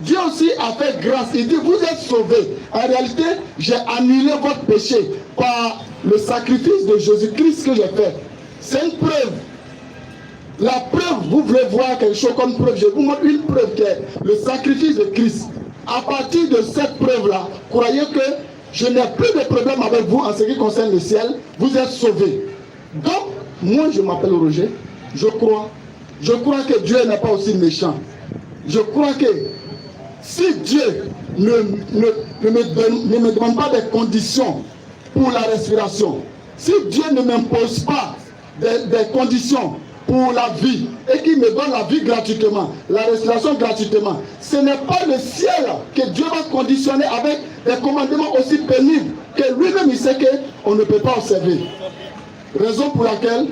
Dieu aussi a fait grâce. Il dit, vous êtes sauvés. En réalité, j'ai annulé votre péché par le sacrifice de Jésus-Christ que j'ai fait. C'est une preuve. La preuve, vous voulez voir quelque chose comme preuve. Je vous montre une preuve qui est le sacrifice de Christ. À partir de cette preuve-là, croyez que je n'ai plus de problème avec vous en ce qui concerne le ciel. Vous êtes sauvés. Donc, moi, je m'appelle Roger. Je crois que Dieu n'est pas aussi méchant. Je crois que si Dieu ne me donne pas des conditions pour la respiration, si Dieu ne m'impose pas des conditions pour la vie et qu'il me donne la vie gratuitement, la respiration gratuitement, ce n'est pas le ciel que Dieu va conditionner avec des commandements aussi pénibles que lui-même il sait qu'on ne peut pas observer. Raison pour laquelle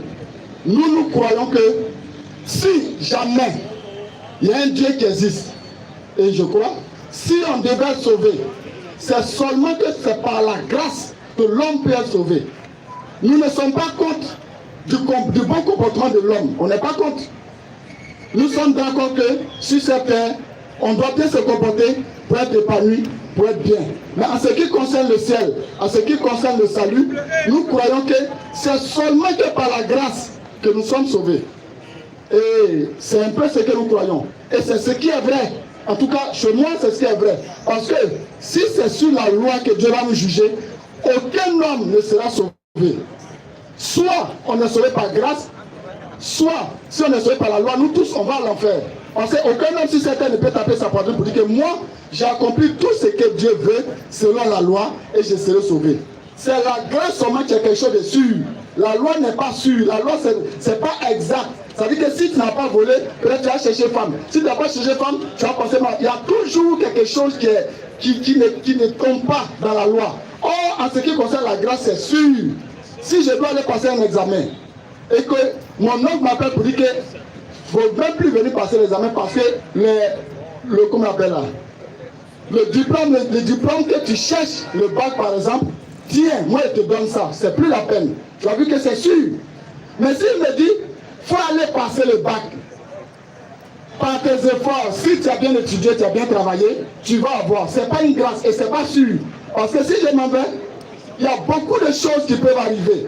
nous croyons que si jamais il y a un Dieu qui existe, et je crois, si on devait être sauvé, c'est seulement que c'est par la grâce que l'homme peut être sauvé. Nous ne sommes pas contre du bon comportement de l'homme. On n'est pas contre. Nous sommes d'accord que sur cette terre, on doit bien se comporter pour être épanoui, pour être bien. Mais en ce qui concerne le ciel, en ce qui concerne le salut, nous croyons que c'est seulement que par la grâce que nous sommes sauvés. Et c'est un peu ce que nous croyons. Et c'est ce qui est vrai. En tout cas, chez moi, c'est ce qui est vrai. Parce que si c'est sur la loi que Dieu va nous juger, aucun homme ne sera sauvé. Soit on est sauvé par grâce, soit si on est sauvé par la loi, nous tous, on va à l'enfer. Parce qu'aucun homme sur cette terre ne peut taper sa poitrine pour dire que moi, j'ai accompli tout ce que Dieu veut selon la loi et je serai sauvé. C'est la grâce seulement qui est quelque chose de sûr. La loi n'est pas sûre. La loi, c'est pas exact. Ça veut dire que si tu n'as pas volé, peut-être tu vas chercher femme. Si tu n'as pas cherché femme, tu vas penser mal. Il y a toujours quelque chose qui ne tombe pas dans la loi. Or, en ce qui concerne la grâce, c'est sûr. Si je dois aller passer un examen et que mon oncle m'appelle pour dire que il ne faut même plus venir passer l'examen parce que comment on appelle là, le diplôme que tu cherches, le bac par exemple, tiens, moi je te donne ça, c'est plus la peine. Tu as vu que c'est sûr. Mais s'il me dit, il faut aller passer le bac, par tes efforts, si tu as bien étudié, tu as bien travaillé, tu vas avoir. Ce n'est pas une grâce et ce n'est pas sûr. Parce que si je m'en vais, il y a beaucoup de choses qui peuvent arriver.